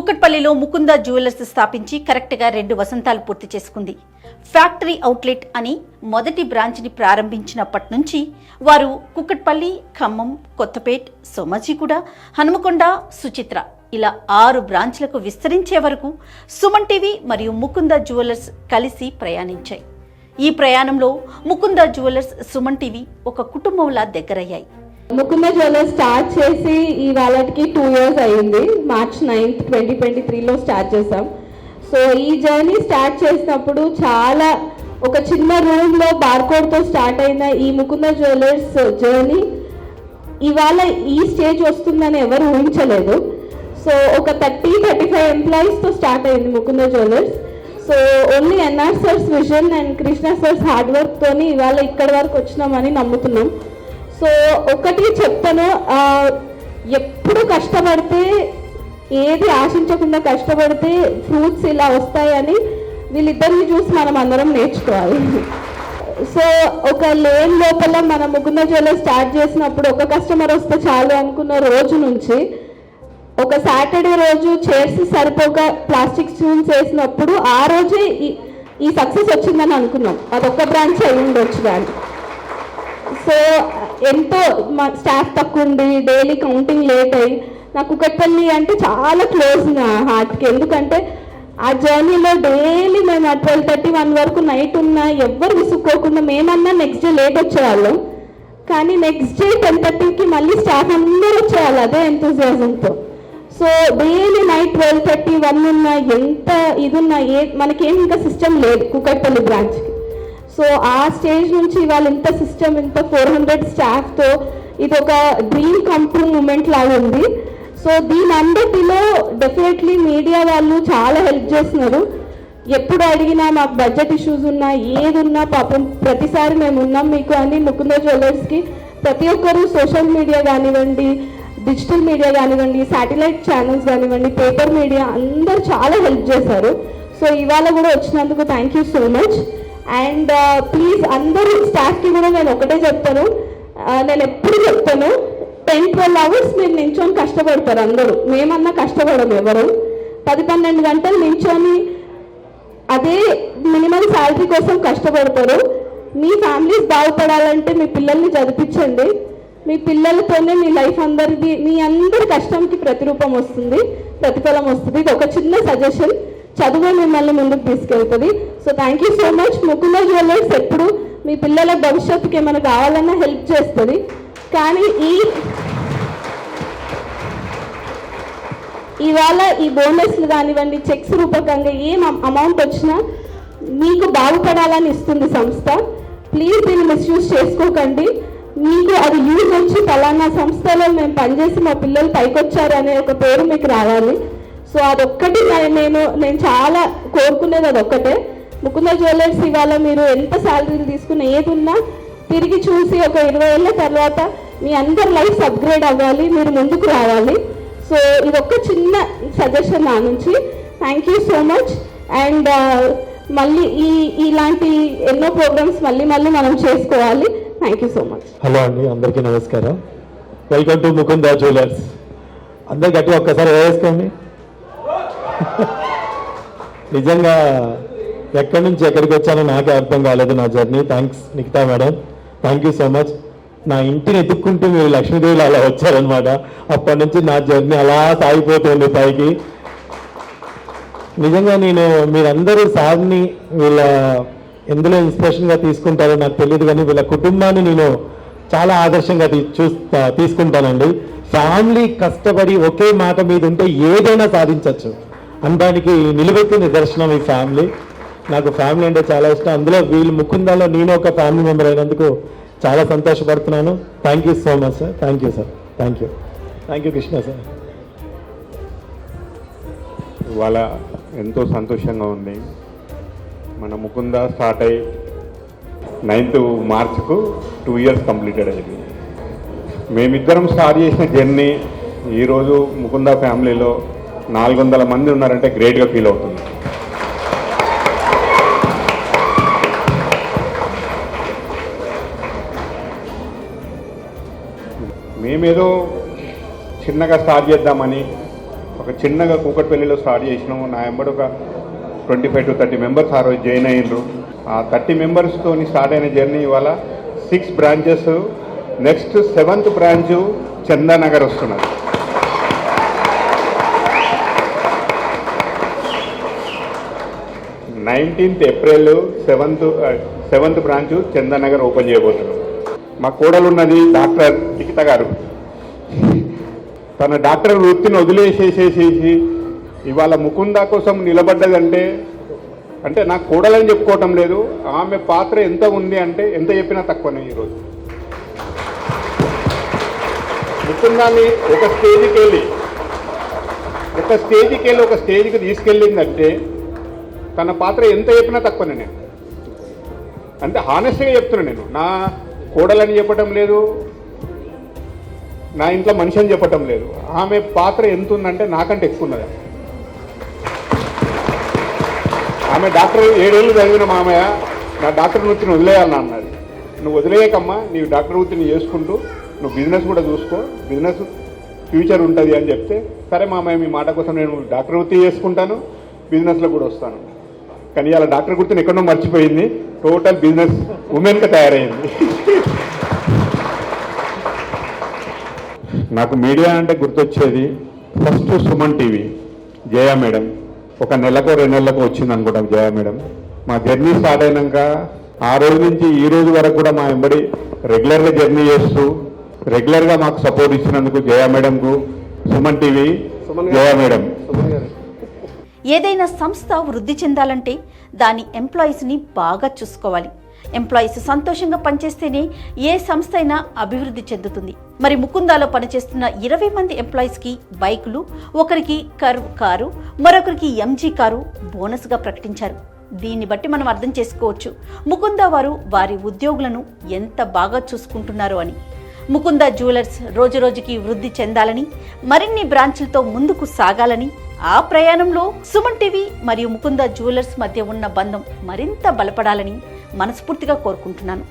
కుక్కట్పల్లిలో Mukunda jewellers స్థాపించి కరెక్ట్గా 2 వసంతాలు పూర్తి చేసుకుంది. ఫ్యాక్టరీ అవుట్లెట్ అని మొదటి బ్రాంచ్ని ప్రారంభించినప్పటి నుంచి వారు కుక్కట్పల్లి, ఖమ్మం, కొత్తపేట్, సోమాజిగూడ, హనుమకొండ, సుచిత్ర ఇలా 6 బ్రాంచ్లకు విస్తరించే వరకు సుమన్ టీవీ మరియు ముకుంద జ్యువెలర్స్ కలిసి ప్రయాణించాయి. ఈ ప్రయాణంలో ముకుంద జ్యువెలర్స్, సుమన్ టీవీ ఒక కుటుంబంలా దగ్గరయ్యాయి. ముకుంద జ్యువెలర్స్ స్టార్ట్ చేసి ఈ వాళ్ళకి 2 years అయ్యింది. March 9th, 2023లో స్టార్ట్ చేసాం. సో ఈ జర్నీ స్టార్ట్ చేసినప్పుడు చాలా ఒక చిన్న రూమ్లో బార్కోడ్తో స్టార్ట్ అయిన ఈ ముకుంద జ్యువెలర్స్ జర్నీ ఇవాళ ఈ స్టేజ్ వస్తుందని ఎవరు ఊహించలేదు. సో ఒక 30-35 ఎంప్లాయీస్తో స్టార్ట్ అయింది Mukunda jewellers. So only NR sir's vision and Krishna sir's hard వర్క్తోని ఇవాళ ఇక్కడి వరకు వచ్చినామని నమ్ముతున్నాం. సో ఒకటి చెప్తాను, ఎప్పుడు కష్టపడితే ఏది ఆశించకుండా కష్టపడితే ఫ్రూట్స్ ఇలా వస్తాయని వీళ్ళిద్దరిని చూసి మనం అందరం నేర్చుకోవాలి. సో ఒక లేన్ లోపల మన ముకుంద జ్యువెలర్స్ స్టార్ట్ చేసినప్పుడు ఒక కస్టమర్ వస్తే చాలు అనుకున్న రోజు నుంచి ఒక సాటర్డే రోజు చైర్స్ సరిపోక ప్లాస్టిక్ స్టూల్స్ వేసినప్పుడు ఆ రోజే ఈ సక్సెస్ వచ్చిందని అనుకున్నాం. అదొక్క బ్రాంచ్ అయి ఉండొచ్చు కానీ. సో ఎంతో మా స్టాఫ్ తక్కువ ఉండి డైలీ కౌంటింగ్ లేట్ అయ్యి నాకు కుక్కట్పల్లి అంటే చాలా క్లోజ్ నా హార్ట్కి. ఎందుకంటే ఆ జర్నీలో డైలీ మేము 12:30-1 వరకు నైట్ ఉన్నా ఎవ్వరు విసుక్కోకుండా మేమన్నా నెక్స్ట్ డే లేట్ వచ్చేవాళ్ళం. కానీ నెక్స్ట్ డే 10:30కి మళ్ళీ స్టాఫ్ అందరూ వచ్చేవాళ్ళు అదే ఎంతూజియాజంతో. సో డైలీ నైట్ 12:30-1 ఉన్నా ఎంత ఇది ఉన్నా మనకేం ఇంకా సిస్టమ్ లేదు కుక్కట్పల్లి బ్రాంచ్కి. సో ఆ స్టేజ్ నుంచి ఇవాళ ఇంత సిస్టమ్, ఇంత 400 స్టాఫ్తో ఇది ఒక డ్రీమ్ కమ్ ట్రూ మూమెంట్ లాగా ఉంది. సో దీని అందరిలో డెఫినెట్లీ మీడియా వాళ్ళు చాలా హెల్ప్ చేస్తున్నారు. ఎప్పుడు అడిగినా మాకు బడ్జెట్ ఇష్యూస్ ఉన్నా ఏది ఉన్నా పాపం ప్రతిసారి మేము ఉన్నాం మీకు అని ముకుంద జ్యువెలర్స్కి ప్రతి ఒక్కరు సోషల్ మీడియా కానివ్వండి, డిజిటల్ మీడియా కానివ్వండి, శాటిలైట్ ఛానల్స్ కానివ్వండి, పేపర్ మీడియా అందరూ చాలా హెల్ప్ చేశారు. సో ఇవాళ కూడా వచ్చినందుకు thank you so much. And please అందరూ స్టాఫ్కి కూడా నేను ఒకటే చెప్తాను, నేను ఎప్పుడు చెప్తాను 10-12 hours మీరు నించొని కష్టపడతారు అందరూ. మేమన్నా కష్టపడము ఎవరు. 10-12 గంటలు నించొని అదే మినిమం శాలరీ కోసం కష్టపడతారు. మీ ఫ్యామిలీస్ బాగుపడాలంటే మీ పిల్లల్ని చదివించండి. మీ పిల్లలతోనే మీ లైఫ్ అందరిది, మీ అందరి కష్టంకి ప్రతిరూపం వస్తుంది, ప్రతిఫలం వస్తుంది. ఇది ఒక చిన్న సజెషన్, చదువు మిమ్మల్ని ముందుకు తీసుకెళ్తుంది. So thank you so much. Mukunda jewellers ఎప్పుడు మీ పిల్లల భవిష్యత్తుకి ఏమైనా కావాలన్నా హెల్ప్ చేస్తుంది. కానీ ఇవాళ ఈ బోనస్లు కానివ్వండి, చెక్స్ రూపకంగా ఏం అమౌంట్ వచ్చినా మీకు బాగుపడాలని ఇస్తుంది సంస్థ. ప్లీజ్ దీన్ని మిస్యూజ్ చేసుకోకండి. మీకు అది యూజ్ వచ్చి ఫలానా సంస్థలో మేము పనిచేసి మా పిల్లలు పైకొచ్చారు అనే ఒక పేరు మీకు రావాలి. సో అదొక్కటి నేను చాలా కోరుకునేది అదొక్కటే. ముకుంద జ్యువెలర్స్ ఇవాళ మీరు ఎంత శాలరీలు తీసుకుని ఏది ఉన్నా తిరిగి చూసి ఒక 20 ఏళ్ళ తర్వాత మీ అందరి లైఫ్ అప్గ్రేడ్ అవ్వాలి, మీరు ముందుకు రావాలి. సో ఇదొక చిన్న సజెషన్ నా నుంచి. Thank you so much. And మళ్ళీ ఇలాంటి ఎన్నో ప్రోగ్రామ్స్ మళ్ళీ మనం చేసుకోవాలి. Thank you so much. Hello అండి, అందరికీ నమస్కారం. Welcome to Mukunda jewellers. అందరు గట్టి ఒక్కసారి వేసుకోండి. నిజంగా ఎక్కడి నుంచి ఎక్కడికి వచ్చానో నాకే అర్థం కాలేదు నా journey. Thanks Nikhita madam, thank you so much. నా ఇంటిని ఎత్తుక్కుంటూ మీరు లక్ష్మీదేవిలో అలా వచ్చారనమాట. అప్పటి నుంచి నా జర్నీ అలా సాగిపోతుంది పైకి. నిజంగా నేను మీరందరూ సార్ని వీళ్ళ ఎందులో ఇన్స్పిరేషన్గా తీసుకుంటారో నాకు తెలియదు, కానీ వీళ్ళ కుటుంబాన్ని నేను చాలా ఆదర్శంగా తీసుకుంటానండి. ఫ్యామిలీ కష్టపడి ఒకే మాట మీద ఉంటే ఏదైనా సాధించవచ్చు అనడానికి నిలబెట్టిన నిదర్శనం ఈ ఫ్యామిలీ. నాకు ఫ్యామిలీ అంటే చాలా ఇష్టం. అందులో వీళ్ళు ముకుందాలో నేను ఒక ఫ్యామిలీ మెంబర్ అయినందుకు చాలా సంతోషపడుతున్నాను. Thank you so much sir. Thank you sir. Thank you Krishna sir. ఇవాళ ఎంతో సంతోషంగా ఉంది. మన ముకుంద స్టార్ట్ అయ్యి 9th మార్చ్కు 2 years కంప్లీటెడ్ అయింది. మేమిద్దరం స్టార్ట్ చేసిన జర్నీ ఈరోజు ముకుంద ఫ్యామిలీలో 400 మంది ఉన్నారంటే గ్రేట్గా ఫీల్ అవుతుంది. మేమేదో చిన్నగా స్టార్ట్ చేద్దామని ఒక చిన్నగా కూకట్పల్లిలో స్టార్ట్ చేసినాము. నా వెంబడి ఒక 25 to 30 మెంబర్స్ ఆ రోజు జాయిన్ అయ్యిండ్రు. ఆ 30 మెంబర్స్తో స్టార్ట్ అయిన జర్నీ ఇవాళ 6 branches, next 7th branch Chandanagar వస్తున్నది. April 19th 7th branch Chandanagar open చేయబోతున్నాం. మా కోడలు ఉన్నది డాక్టర్ లిఖిత గారు. తన డాక్టర్ వృత్తిని వదిలేసేసేసి ఇవాళ ముకుందా కోసం నిలబడ్డదంటే అంటే నాకు కోడలని చెప్పుకోవటం లేదు, ఆమె పాత్ర ఎంత ఉంది అంటే ఎంత చెప్పినా తక్కువనే. ఈరోజు ముకుందాన్ని ఒక స్టేజ్కి తీసుకెళ్ళిందంటే తన పాత్ర ఎంత చెప్పినా తక్కువనే. నేను అంటే హానెస్ట్గా చెప్తున్నా, నేను నా కోడలని చెప్పటం లేదు, నా ఇంట్లో మనిషి అని చెప్పటం లేదు. ఆమె పాత్ర ఎంత ఉందంటే నాకంటే ఎక్కువ ఉన్నది. ఆమె డాక్టర్ 7 ఏళ్ళు చదివిన మామయ్య నా డాక్టర్ వృత్తిని వదిలేయాలని అన్నది. నువ్వు వదిలేయకమ్మా, నీవు డాక్టర్ వృత్తిని చేసుకుంటూ నువ్వు బిజినెస్ కూడా చూసుకో, బిజినెస్ ఫ్యూచర్ ఉంటుంది అని చెప్తే, సరే మామయ్య మీ మాట కోసం నేను డాక్టర్ వృత్తి చేసుకుంటాను, బిజినెస్లో కూడా వస్తాను. కానీ అలా డాక్టర్ వృత్తిని ఎక్కడో మర్చిపోయింది, టోటల్ బిజినెస్ ఉమెన్గా తయారైంది. నాకు మీడియా అంటే గుర్తొచ్చేది ఫస్ట్ సుమన్ టీవీ, జయ మేడం. ఒక నెలకు 2 నెలలకు వచ్చింది అనుకుంటాం జయ మేడం. మా జర్నీ స్టార్ట్ అయినాక ఆ రోజు నుంచి ఈ రోజు వరకు కూడా మా వెంబడి రెగ్యులర్గా జర్నీ చేస్తూ రెగ్యులర్గా మాకు సపోర్ట్ ఇచ్చినందుకు జయ మేడంకు, సుమన్ టీవీ, జయ మేడం. ఏదైనా సంస్థ వృద్ధి చెందాలంటే దాని ఎంప్లాయీస్ని బాగా చూసుకోవాలి. ఎంప్లాయీస్ సంతోషంగా పనిచేస్తేనే ఏ సంస్థ అయినా అభివృద్ధి చెందుతుంది. మరి ముకుందాలో పనిచేస్తున్న 20 మంది ఎంప్లాయీస్కి బైకులు, ఒకరికి కర్వ్ కారు, మరొకరికి MG కారు బోనస్గా ప్రకటించారు. దీన్ని బట్టి మనం అర్థం చేసుకోవచ్చు ముకుందా వారు వారి ఉద్యోగులను ఎంత బాగా చూసుకుంటున్నారు అని. ముకుందా జ్యువెలర్స్ రోజురోజుకి వృద్ధి చెందాలని, మరిన్ని బ్రాంచ్లతో ముందుకు సాగాలని, ఆ ప్రయాణంలో సుమన్ టీవీ మరియు ముకుందా జ్యువెలర్స్ మధ్య ఉన్న బంధం మరింత బలపడాలని మనస్ఫూర్తిగా కోరుకుంటున్నాను.